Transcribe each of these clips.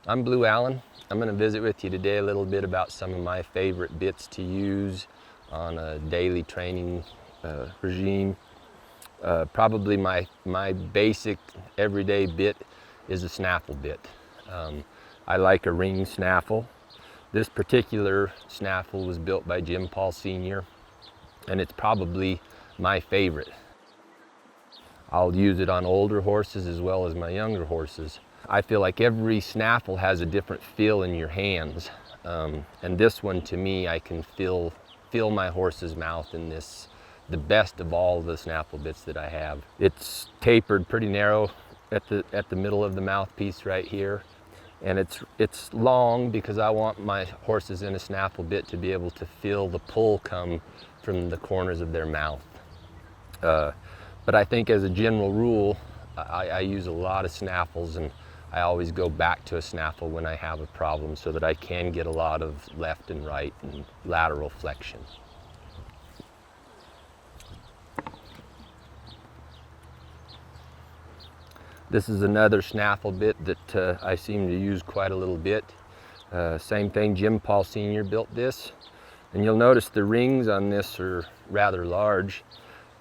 I'm Blue Allen. I'm going to visit with you today a little bit about some of my favorite bits to use on a daily training regime. Probably my basic everyday bit is a snaffle bit. I like a ring snaffle. This particular snaffle was built by Jim Paul Sr. and it's probably my favorite. I'll use it on older horses as well as my younger horses. I feel like every snaffle has a different feel in your hands. And this one, to me, I can feel my horse's mouth in this, the best of all the snaffle bits that I have. It's tapered pretty narrow at the middle of the mouthpiece right here. And it's long because I want my horses in a snaffle bit to be able to feel the pull come from the corners of their mouth. But I think as a general rule, I use a lot of snaffles, and I always go back to a snaffle when I have a problem so that I can get a lot of left and right and lateral flexion. This is another snaffle bit that I seem to use quite a little bit. Same thing, Jim Paul Sr. built this. And you'll notice the rings on this are rather large.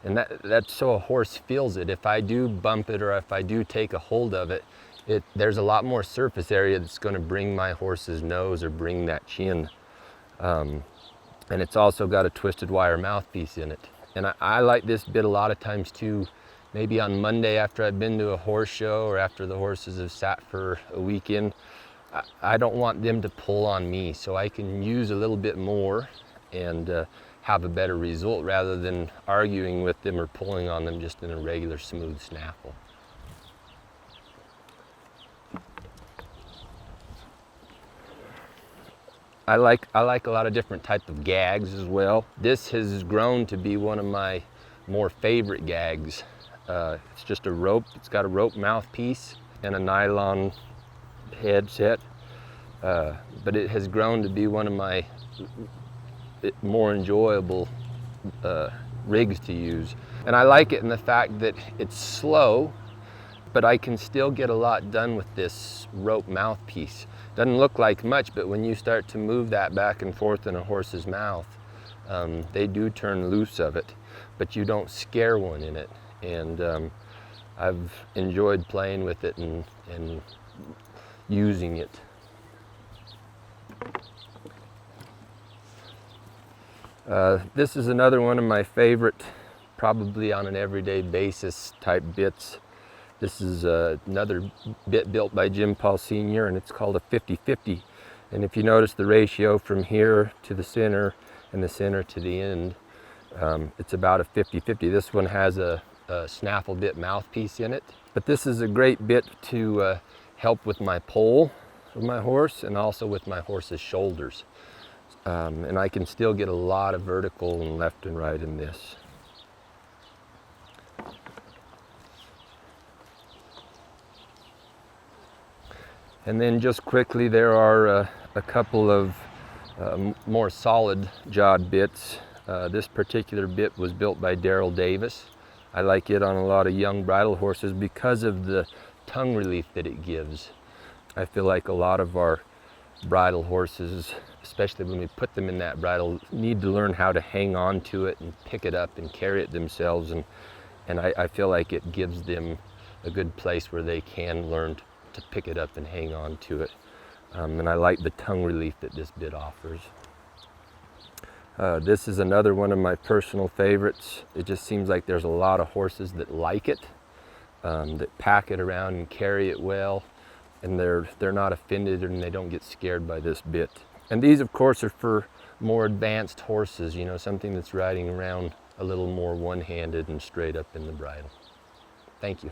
And that's so a horse feels it. If I do bump it or if I do take a hold of it, there's a lot more surface area that's going to bring my horse's nose or bring that chin. And it's also got a twisted wire mouthpiece in it. And I like this bit a lot of times too. Maybe on Monday after I've been to a horse show or after the horses have sat for a weekend, I don't want them to pull on me, so I can use a little bit more and have a better result rather than arguing with them or pulling on them just in a regular smooth snaffle. I like a lot of different types of gags as well. This has grown to be one of my more favorite gags. It's just a rope. It's got a rope mouthpiece and a nylon headset, but it has grown to be one of my more enjoyable rigs to use. And I like it in the fact that it's slow, but I can still get a lot done with this rope mouthpiece. Doesn't look like much, but when you start to move that back and forth in a horse's mouth, they do turn loose of it, but you don't scare one in it. And I've enjoyed playing with it and using it. This is another one of my favorite, probably on an everyday basis type bits. This is another bit built by Jim Paul Sr. and it's called a 50-50. And if you notice the ratio from here to the center and the center to the end, it's about a 50-50. This one has a snaffle bit mouthpiece in it. But this is a great bit to help with my pull of my horse and also with my horse's shoulders. And I can still get a lot of vertical and left and right in this. And then just quickly, there are a couple of more solid jawed bits. This particular bit was built by Daryl Davis. I like it on a lot of young bridle horses because of the tongue relief that it gives. I feel like a lot of our bridle horses, especially when we put them in that bridle, need to learn how to hang on to it and pick it up and carry it themselves. And I feel like it gives them a good place where they can learn to pick it up and hang on to it. And I like the tongue relief that this bit offers. This is another one of my personal favorites. It just seems like there's a lot of horses that like it, that pack it around and carry it well, and they're not offended and they don't get scared by this bit. And these, of course, are for more advanced horses, you know, something that's riding around a little more one-handed and straight up in the bridle. Thank you.